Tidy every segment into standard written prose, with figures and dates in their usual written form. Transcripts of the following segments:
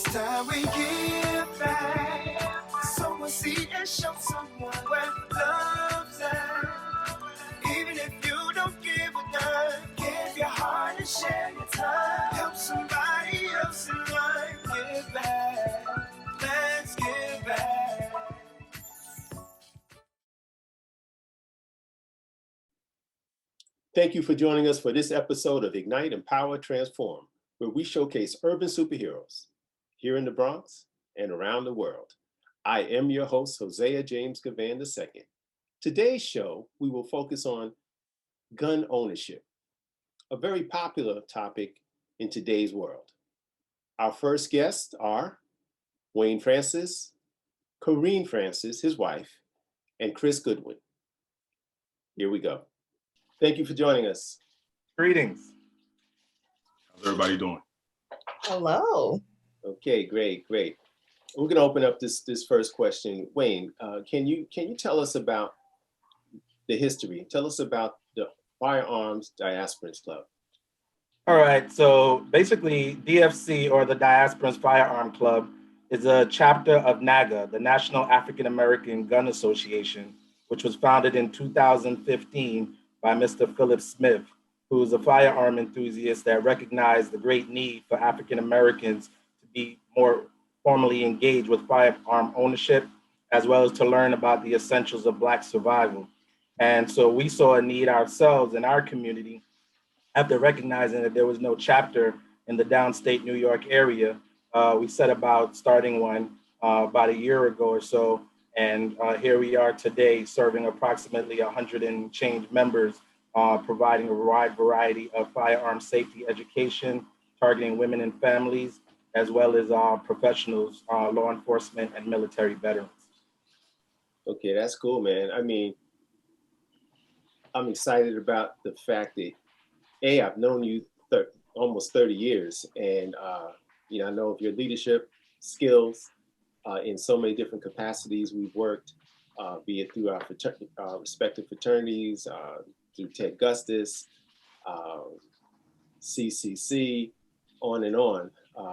time we give back. Sow a seed and show someone where love's at. Even if you don't give a dime, give your heart and share your time. Help somebody else in life. Give back. Let's give back. Thank you for joining us for this episode of Ignite, Empower, Transform, where we showcase urban superheroes here in the Bronx and around the world. I am your host, Hosea James Goodwin II. Today's show, we will focus on gun ownership, a very popular topic in today's world. Our first guests are Wayne Francis, Karien Francis, his wife, and Chris Goodwin. Here we go. Thank you for joining us. Greetings. How's everybody doing? Hello. Okay, great. We're going to open up this first question. Wayne, can you tell us about the history? Tell us about the Firearms Diasporans Club. All right, so basically DFC, or the Diasporans Firearm Club, is a chapter of NAGA, the National African American Gun Association, which was founded in 2015 by Mr. Philip Smith, who is a firearm enthusiast that recognized the great need for African Americans to be more formally engaged with firearm ownership, as well as to learn about the essentials of Black survival. And so we saw a need ourselves in our community after recognizing that there was no chapter in the downstate New York area. We set about starting one about a year ago or so. And here we are today, serving approximately 100 and change members, providing a wide variety of firearm safety education, targeting women and families, as well as professionals, law enforcement, and military veterans. Okay, that's cool, man. I mean, I'm excited about the fact that, I've known you almost 30 years, and I know of your leadership skills in so many different capacities. We've worked, be it through our respective fraternities, through Ted Gustis, CCC, on and on.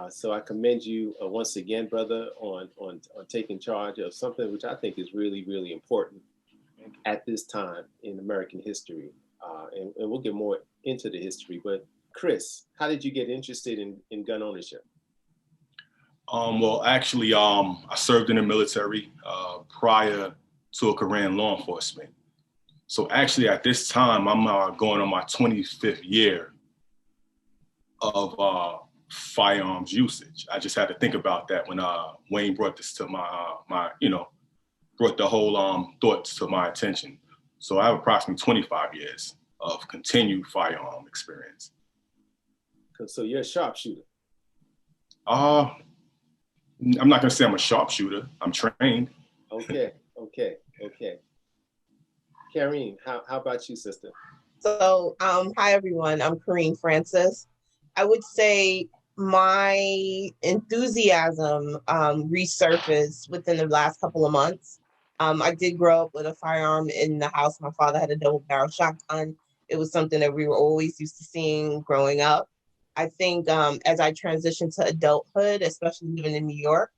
So I commend you once again, brother, on taking charge of something which I think is really, really important at this time in American history. And we'll get more into the history. But Chris, how did you get interested in gun ownership? Well, actually, I served in the military prior to a career in law enforcement. So actually, at this time, I'm going on my 25th year of firearms usage. I just had to think about that when Wayne brought this to brought the whole thoughts to my attention. So I have approximately 25 years of continued firearm experience. So you're a sharpshooter. I'm not gonna say I'm a sharpshooter. I'm trained. Okay. Karien, how about you, sister? So, hi everyone. I'm Karien Francis. I would say my enthusiasm resurfaced within the last couple of months. I did grow up with a firearm in the house. My father had a double barrel shotgun. It was something that we were always used to seeing growing up. I think as I transitioned to adulthood, especially living in New York,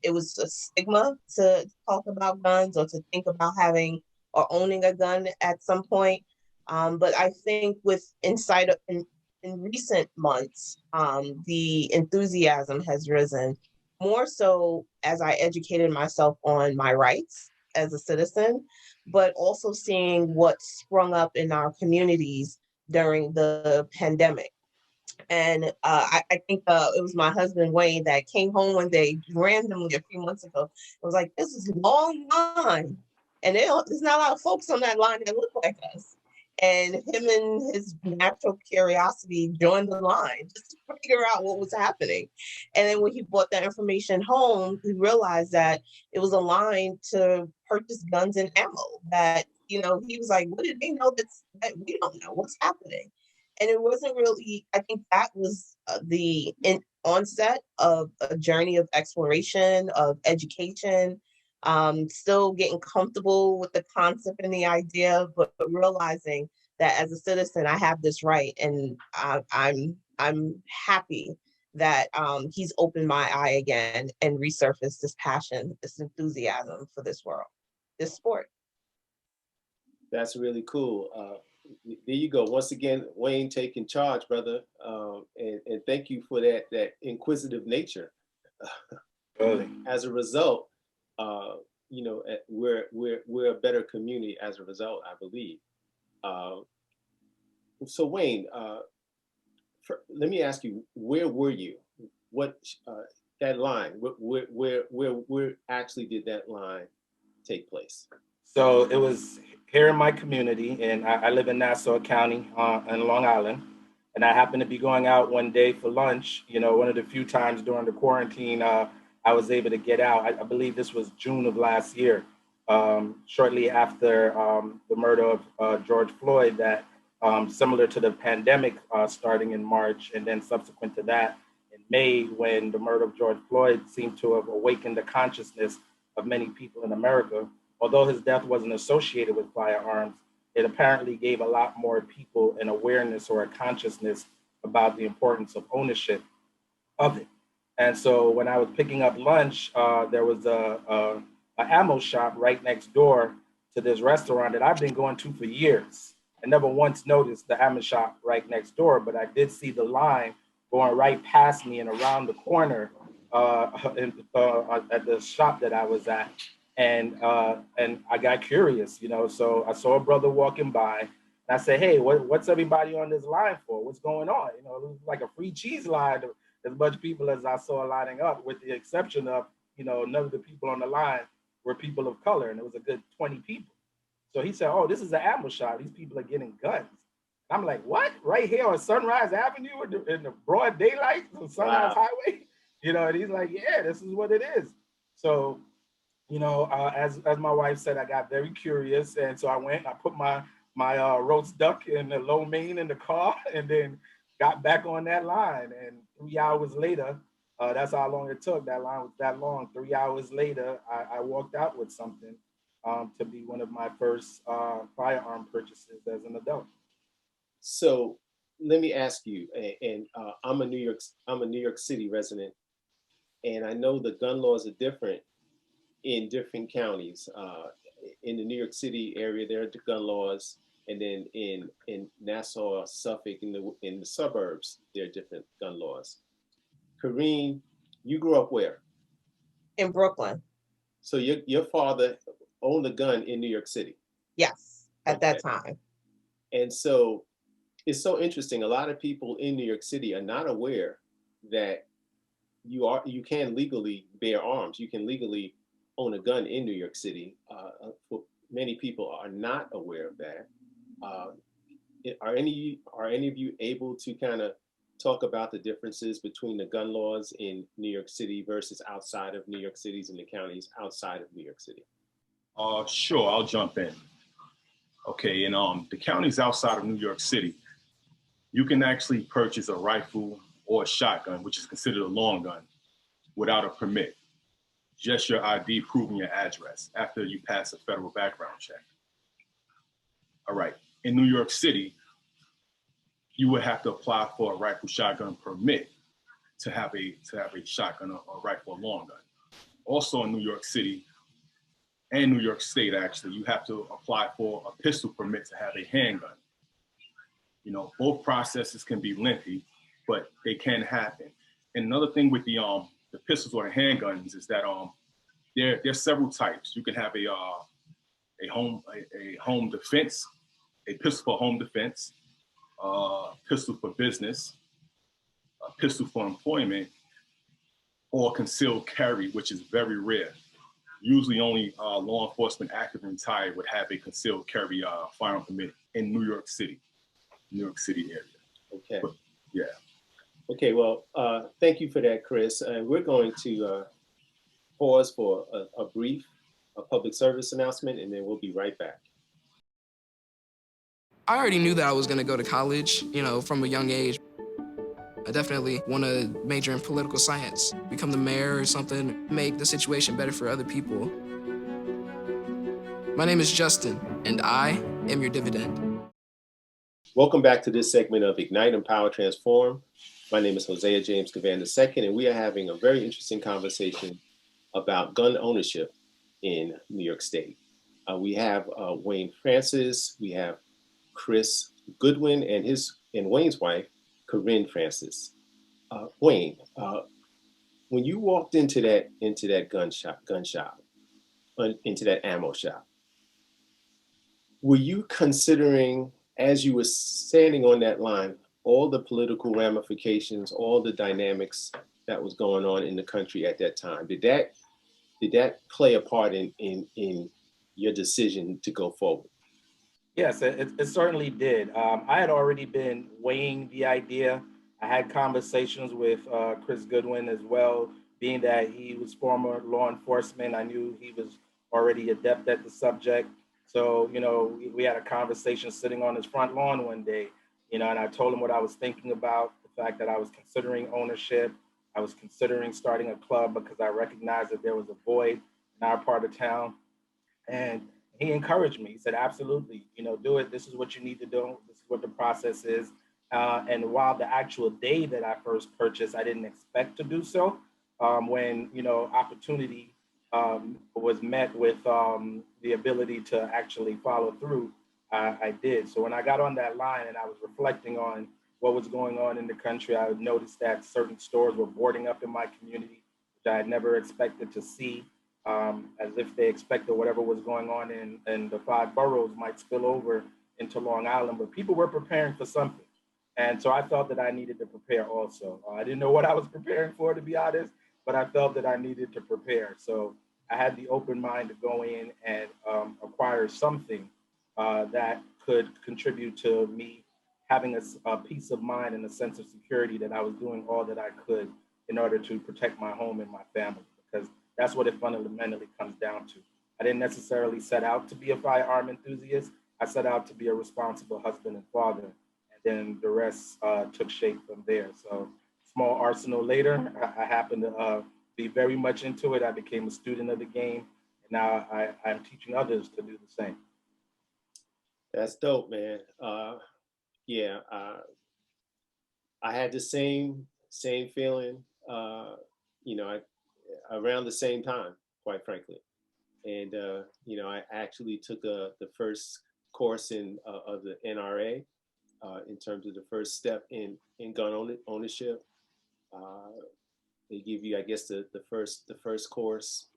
it was a stigma to talk about guns or to think about having or owning a gun at some point. But I think in recent months, the enthusiasm has risen more so as I educated myself on my rights as a citizen, but also seeing what sprung up in our communities during the pandemic. And I think it was my husband, Wayne, that came home one day randomly a few months ago. It was like, this is a long line. And there's not a lot of folks on that line that look like us. And him and his natural curiosity joined the line just to figure out what was happening. And then when he brought that information home, he realized that it was a line to purchase guns and ammo that, he was like, what did they know that we don't know? What's happening? And it wasn't really, I think that was the onset of a journey of exploration, of education, still getting comfortable with the concept and the idea, but realizing that as a citizen, I have this right. And I'm happy that he's opened my eye again and resurfaced this passion, this enthusiasm for this world, this sport. That's really cool. There you go. Once again, Wayne taking charge, brother. And thank you for that inquisitive nature. Really? As a result, we're a better community as a result, I believe. So Wayne, let me ask you, where were you? What that line? Where actually did that line take place? So it was here in my community, and I live in Nassau County in Long Island. And I happened to be going out one day for lunch, one of the few times during the quarantine I was able to get out. I believe this was June of last year, shortly after the murder of George Floyd, that similar to the pandemic starting in March, and then subsequent to that in May, when the murder of George Floyd seemed to have awakened the consciousness of many people in America. Although his death wasn't associated with firearms, it apparently gave a lot more people an awareness or a consciousness about the importance of ownership of it. And so when I was picking up lunch, there was a ammo shop right next door to this restaurant that I've been going to for years. I never once noticed the ammo shop right next door, but I did see the line going right past me and around the corner at the shop that I was at. And I got curious, so I saw a brother walking by, and I said, hey, what's everybody on this line for? What's going on? It was like a free cheese line, as much people as I saw lining up, with the exception of, none of the people on the line were people of color, and it was a good 20 people. So he said, oh, this is an ammo shop. These people are getting guns. I'm like, what? Right here on Sunrise Avenue in the broad daylight on Sunrise Highway? And he's like, yeah, this is what it is. So as my wife said, I got very curious, and so I put my roast duck and the lo mein in the car, and then got back on that line. And 3 hours later, that's how long it took. That line was that long. 3 hours later, I walked out with something to be one of my first firearm purchases as an adult. So let me ask you, and I'm a New York City resident, and I know the gun laws are different in different counties. In the New York City area, there are gun laws, and then in Nassau, Suffolk, in the suburbs, there are different gun laws. Karien, you grew up where? In Brooklyn. So your father owned a gun in New York City? Yes, at that time. And so it's so interesting. A lot of people in New York City are not aware that you can legally bear arms. You can legally own a gun in New York City. Many people are not aware of that. Are any of you able to kind of talk about the differences between the gun laws in New York City versus outside of New York cities and the counties outside of New York City? Sure, I'll jump in. Okay, in the counties outside of New York City, you can actually purchase a rifle or a shotgun, which is considered a long gun, without a permit. Just your ID proving your address after you pass a federal background check. All right, in New York City, you would have to apply for a rifle shotgun permit to have a shotgun or rifle or long gun. Also in New York City and New York State, actually, you have to apply for a pistol permit to have a handgun. Both processes can be lengthy, but they can happen. And another thing with the pistols or the handguns is that there's several types. You can have a home defense, a pistol for home defense, pistol for business, a pistol for employment, or concealed carry, which is very rare. Usually only law enforcement active and retired would have a concealed carry firearm permit in New York City area. Okay. But, yeah. Okay, well, thank you for that, Chris. We're going to pause for a brief public service announcement, and then we'll be right back. I already knew that I was going to go to college, from a young age. I definitely want to major in political science, become the mayor or something, make the situation better for other people. My name is Justin, and I am your dividend. Welcome back to this segment of Ignite, Empower, Transform. My name is Hosea James Goodwin II, and we are having a very interesting conversation about gun ownership in New York State. We have Wayne Francis, we have Chris Goodwin, and Wayne's wife, Karien Francis. Wayne, when you walked into that gun shop, into that ammo shop, were you considering, as you were standing on that line, all the political ramifications, all the dynamics that was going on in the country at that time? Did that play a part in your decision to go forward? Yes, it certainly did. I had already been weighing the idea. I had conversations with Chris Goodwin as well, being that he was former law enforcement. I knew he was already adept at the subject. So, we had a conversation sitting on his front lawn one day, and I told him what I was thinking about, the fact that I was considering ownership. I was considering starting a club because I recognized that there was a void in our part of town. And he encouraged me. He said, absolutely, do it. This is what you need to do. This is what the process is. And while the actual day that I first purchased, I didn't expect to do so. When, opportunity was met with the ability to actually follow through, I did. So when I got on that line and I was reflecting on what was going on in the country, I noticed that certain stores were boarding up in my community, which I had never expected to see. As if they expected whatever was going on in the five boroughs might spill over into Long Island, but people were preparing for something. And so I felt that I needed to prepare also. I didn't know what I was preparing for, to be honest, but I felt that I needed to prepare. So I had the open mind to go in and acquire something that could contribute to me having a peace of mind and a sense of security that I was doing all that I could in order to protect my home and my family, because that's what it fundamentally comes down to. I didn't necessarily set out to be a firearm enthusiast. I set out to be a responsible husband and father, and then the rest took shape from there. So small arsenal later, I happened to be very much into it. I became a student of the game, and now I'm teaching others to do the same. That's dope, man. Yeah, I had the same feeling. Around the same time, quite frankly. And I actually took the first course of the NRA in terms of the first step in gun ownership. They give you, I guess, the first course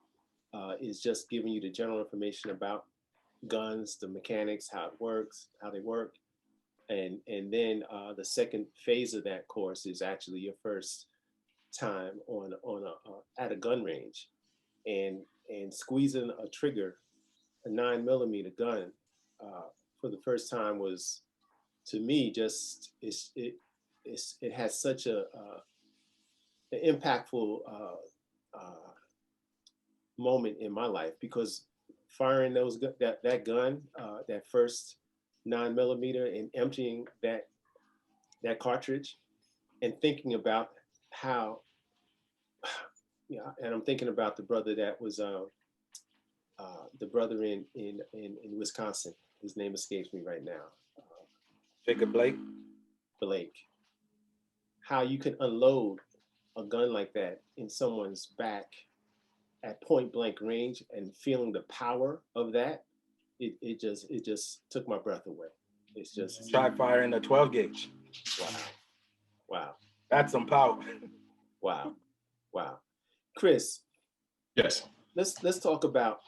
is just giving you the general information about guns, the mechanics, how it works, how they work, and then the second phase of that course is actually your first time at a gun range, and squeezing a trigger, a 9mm gun, for the first time was, to me, just it has such an impactful moment in my life, because firing that gun, that first 9mm, and emptying that cartridge, and thinking about how, and I'm thinking about the brother that was the brother in Wisconsin. His name escapes me right now. Jacob Blake. Blake. How you can unload a gun like that in someone's back at point blank range, and feeling the power of that, it just took my breath away. It's just, try firing a 12 gauge. Wow. That's some power. Wow. Chris. Yes. Let's talk about,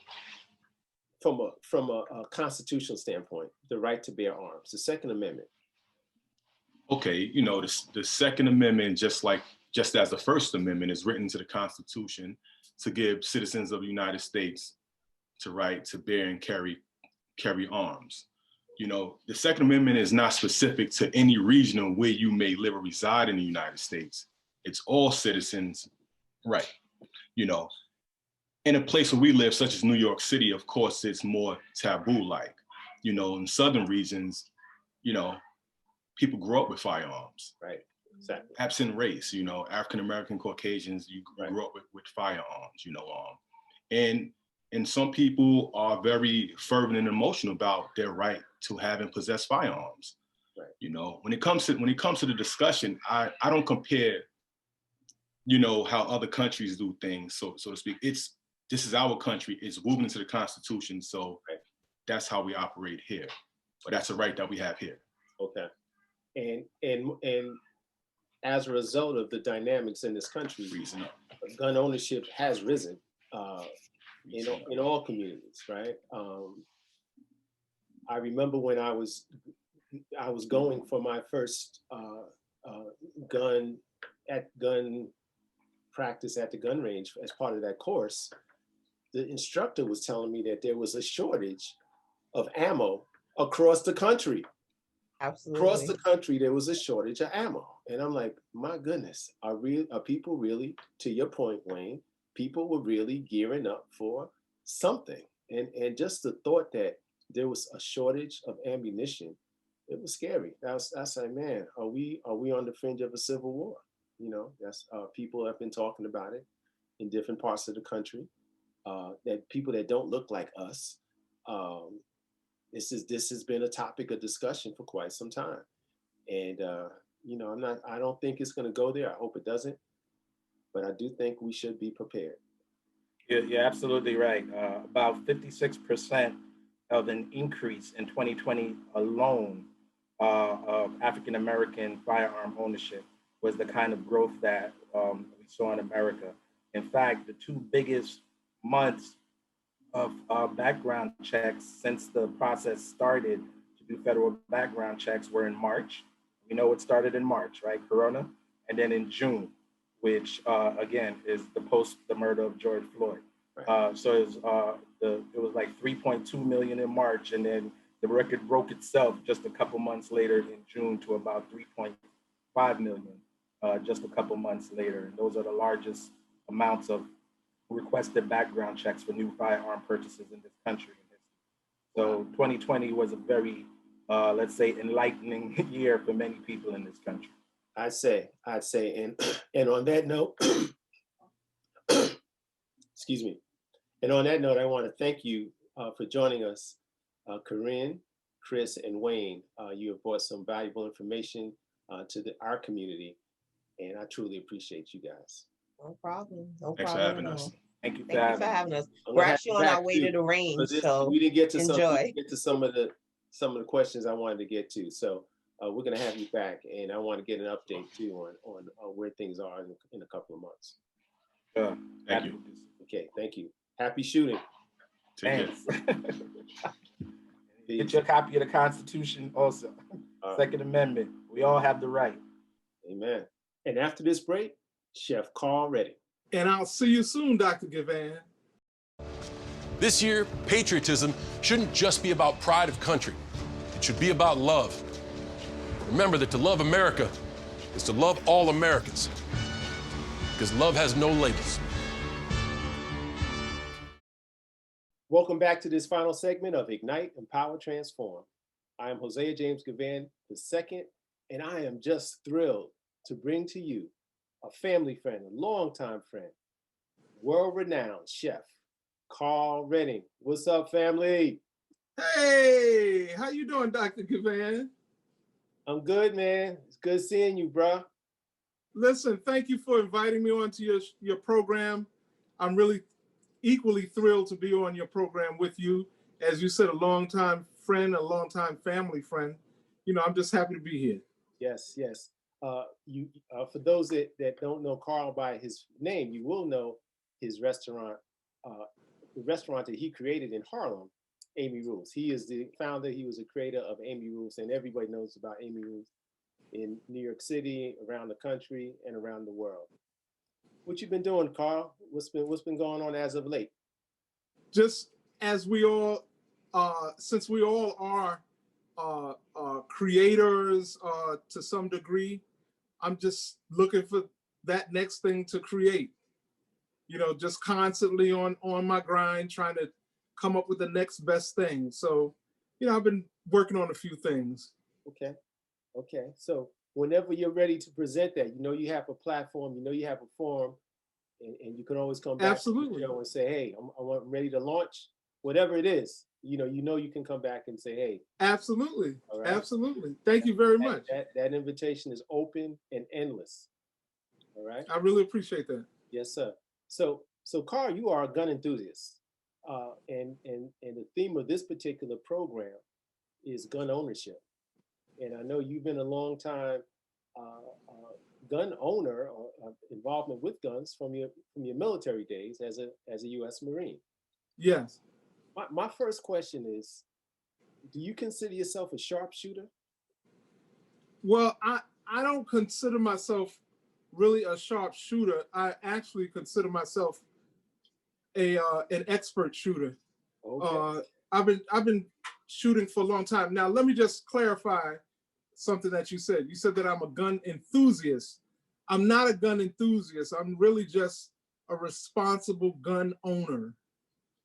from a constitutional standpoint, the right to bear arms, the Second Amendment. Okay, the Second Amendment, just as the First Amendment, is written to the Constitution to give citizens of the United States the right to bear and carry arms. The Second Amendment is not specific to any region of where you may live or reside in the United States. It's all citizens' right. In a place where we live, such as New York City, of course, it's more taboo-like. In southern regions, people grow up with firearms. Right. Exactly. Absent race, African-American, Caucasians, you grew up with firearms, and some people are very fervent and emotional about their right to have and possess firearms. Right. You know, when it comes to the discussion, I don't compare, you know, how other countries do things, so to speak. This is our country. It's woven into the Constitution, so right. That's how we operate here. But that's a right that we have here. Okay. And as a result of the dynamics in this country, gun ownership has risen in all communities, right? I remember when I was going for my first gun practice at the gun range as part of that course. The instructor was telling me that there was a shortage of ammo across the country. Absolutely. Across the country, there was a shortage of ammo. And I'm like, my goodness, are people really, to your point, Wayne, people were really gearing up for something. And just the thought that there was a shortage of ammunition, it was scary. I was like, man, are we on the fringe of a civil war? You know, that's people have been talking about it in different parts of the country. That people that don't look like us. This has been a topic of discussion for quite some time, and you know, I don't think it's going to go there. I hope it doesn't, but I do think we should be prepared. You're absolutely right. About 56% of an increase in 2020 alone of African American firearm ownership was the kind of growth that we saw in America. In fact, the two biggest months of background checks since the process started to do federal background checks were in March. We know it started in March, right? Corona. And then in June, which again is the murder of George Floyd. Right. So it was like 3.2 million in March, and then the record broke itself just a couple months later in June to about 3.5 million just a couple months later. And those are the largest amounts of requested background checks for new firearm purchases in this country. So 2020 was a very, let's say, enlightening year for many people in this country. I'd say, and on that note, excuse me. And on that note, I want to thank you for joining us, Karien, Chris, and Wayne. You have brought some valuable information to our community, and I truly appreciate you guys. No problem. Thanks for having us. Thank you for having us. I'm We're actually on our way to the range, so we didn't get to enjoy. some of the questions I wanted to get to. So we're going to have you back, and I want to get an update too on where things are in a couple of months. Thank you. Okay, thank you. Happy shooting. Thanks. Get your copy of the Constitution also. Second Amendment. We all have the right. Amen. And after this break, Chef Carl Redding. And I'll see you soon, Dr. Goodwin. This year, patriotism shouldn't just be about pride of country. It should be about love. Remember that to love America is to love all Americans, because love has no labels. Welcome back to this final segment of Ignite, Empower, Transform. I am Hosea James Goodwin II, and I am just thrilled to bring to you a family friend, a longtime friend, world-renowned chef, Carl Redding. What's up, family? Hey, how you doing, Dr. Goodwin? I'm good, man. It's good seeing you, bro. Listen, thank you for inviting me onto your program. I'm really equally thrilled to be on your program with you. As you said, a longtime friend, a longtime family friend. You know, I'm just happy to be here. Yes, yes. For those that don't know Carl by his name, you will know his restaurant, the restaurant that he created in Harlem, Amy Rules. He is the founder. He was a creator of Amy Rules, and everybody knows about Amy Rules in New York City, around the country, and around the world. What you been doing, Carl? What's been going on as of late? Just as we all, since we all are creators to some degree, I'm just looking for that next thing to create. You know, just constantly on my grind, trying to come up with the next best thing. So, you know, I've been working on a few things. Okay. So whenever you're ready to present that, you know you have a platform, you know you have a forum, and you can always come back Absolutely. to the show and say, hey, I'm ready to launch whatever it is. you can come back and say, hey. Absolutely. All right? Absolutely. Thank you very much. That invitation is open and endless. All right. I really appreciate that. Yes, sir. So Carl, you are a gun enthusiast. And the theme of this particular program is gun ownership. And I know you've been a long time gun owner or involvement with guns from your military days as a U.S. Marine. Yes. My first question is, do you consider yourself a sharpshooter? Well, I don't consider myself really a sharpshooter. I actually consider myself an expert shooter. Okay. I've been shooting for a long time. Now, let me just clarify something that you said. You said that I'm a gun enthusiast. I'm not a gun enthusiast. I'm really just a responsible gun owner.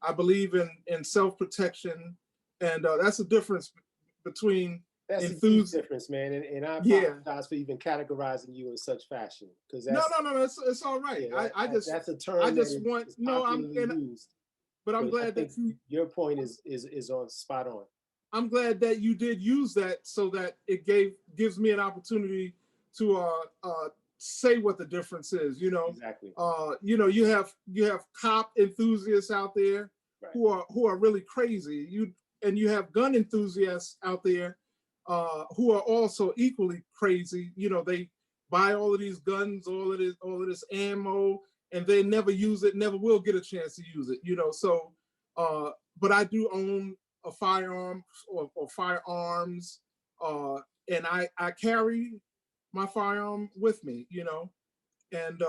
I believe in self-protection, and that's the difference between That's a huge difference, man. And I apologize for even categorizing you in such fashion, because no, it's all right. Yeah, that's a term. But I'm glad that your point is on spot on. I'm glad that you did use that, so that it gives me an opportunity to say what the difference is. Exactly. You have cop enthusiasts out there, right, who are really crazy. You have gun enthusiasts out there who are also equally crazy. They buy all of these guns, all of this ammo, and they never use it, never will get a chance to use it. So but I do own a firearm or firearms, and I carry my firearm with me, and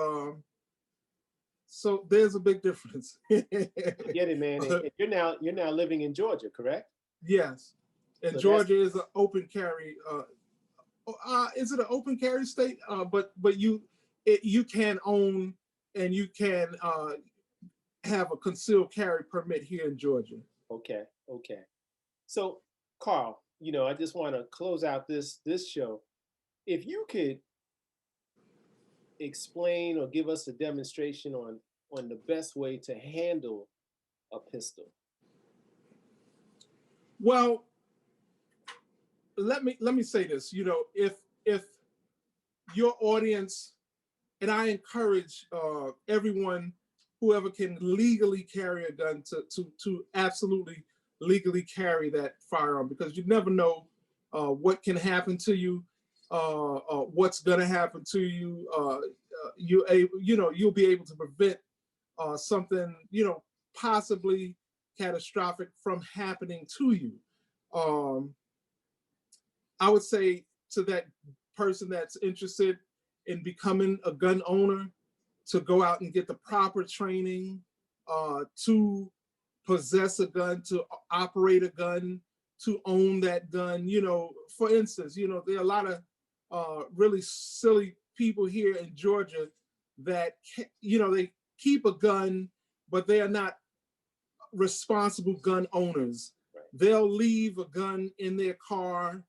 so there's a big difference. I get it, man. And you're now living in Georgia, correct? Yes, and so Georgia is an open carry. Is it an open carry state? But you can own and you can have a concealed carry permit here in Georgia. Okay. So, Carl, I just want to close out this show. If you could explain or give us a demonstration on the best way to handle a pistol. Well, let me say this. If your audience, and I encourage everyone, whoever can legally carry a gun, to absolutely legally carry that firearm, because you never know what can happen to you, what's gonna happen to you. You'll be able to prevent something possibly catastrophic from happening to you. I would say to that person that's interested in becoming a gun owner, to go out and get the proper training to possess a gun, to operate a gun, to own that gun. For instance, there are a lot of really silly people here in Georgia that, they keep a gun, but they are not responsible gun owners. Right. They'll leave a gun in their car.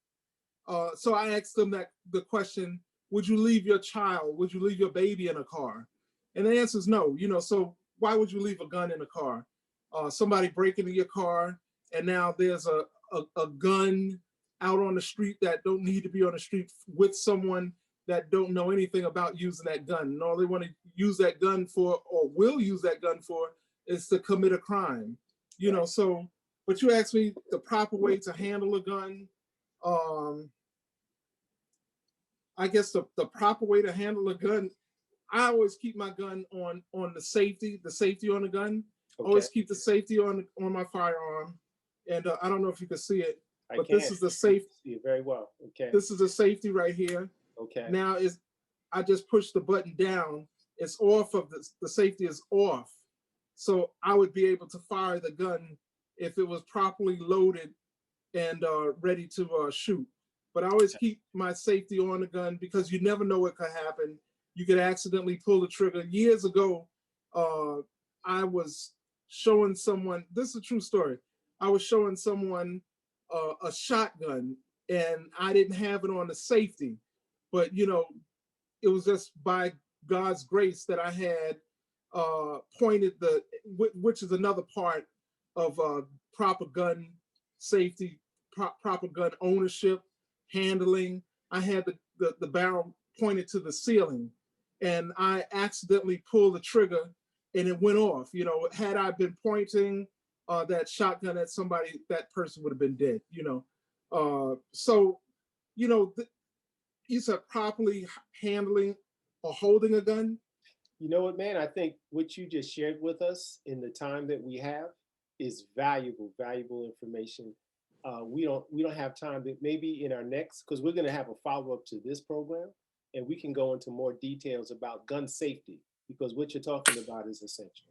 So I asked them the question, would you leave your child? Would you leave your baby in a car? And the answer is no. So why would you leave a gun in a car? Somebody break into your car, and now there's a gun out on the street that don't need to be on the street with someone that don't know anything about using that gun. And all they want to use that gun for, or will use that gun for, is to commit a crime. So, but you asked me the proper way to handle a gun. I guess the proper way to handle a gun, I always keep my gun on the safety on the gun. Okay. Always keep the safety on my firearm. And I don't know if you can see it, but this is the safety. See it very well. Okay. This is the safety right here. Okay. Now I just push the button down. It's off of the safety is off. So I would be able to fire the gun if it was properly loaded and ready to shoot. But I always keep my safety on the gun, because you never know what could happen. You could accidentally pull the trigger. Years ago, I was showing someone, this is a true story. I was showing someone a shotgun, and I didn't have it on the safety, but it was just by God's grace that I had pointed which is another part of proper gun safety, proper gun ownership, handling. I had the barrel pointed to the ceiling, and I accidentally pulled the trigger, and it went off. You know, had I been pointing that shotgun at somebody, that person would have been dead. You know, so you know, you said properly handling or holding a gun. You know what, man? I think what you just shared with us in the time that we have is valuable information. We don't have time, but maybe in our next, because we're going to have a follow up to this program, and we can go into more details about gun safety, because what you're talking about is essential.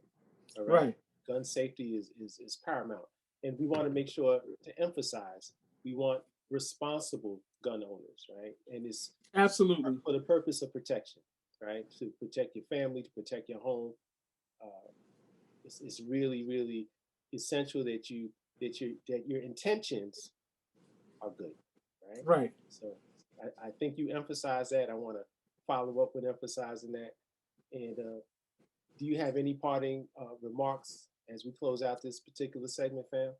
All right. Right. Gun safety is paramount, and we want to make sure to emphasize we want responsible gun owners, right? And it's Absolutely for the purpose of protection, right? To protect your family, to protect your home. It's really essential that your intentions are good, right? right. So I think you emphasize that. I want to follow up with emphasizing that. And do you have any parting remarks as we close out this particular segment, fam?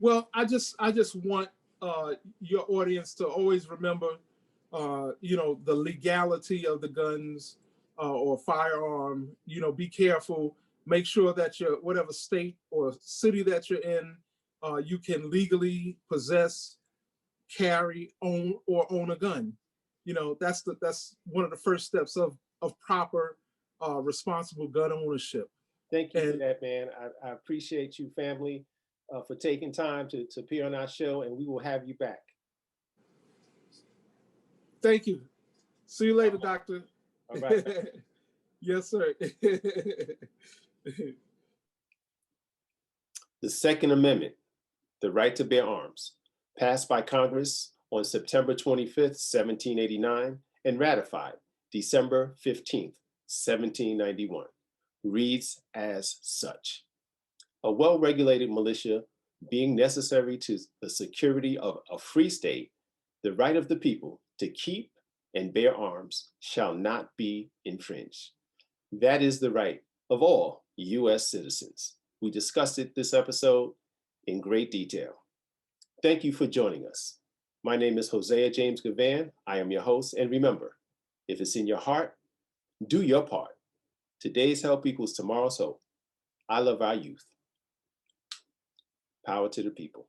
Well, I just want your audience to always remember, you know, the legality of the guns or firearm. You know, be careful. Make sure that your whatever state or city that you're in, you can legally possess, carry, own a gun. You know, that's one of the first steps of proper, responsible gun ownership. Thank you for And that, man. I appreciate you, family, for taking time to appear on our show, and we will have you back. thank you. See you later, Doctor. All right. Yes, sir. The Second Amendment, the right to bear arms, passed by Congress on September 25th, 1789, and ratified December 15th, 1791, reads as such. A well-regulated militia being necessary to the security of a free state, the right of the people to keep and bear arms shall not be infringed. That is the right of all U.S. citizens. We discussed it this episode in great detail. Thank you for joining us. My name is Hosea James Goodwin. I am your host. And remember, if it's in your heart, do your part. Today's help equals tomorrow's hope. I love our youth. Power to the people.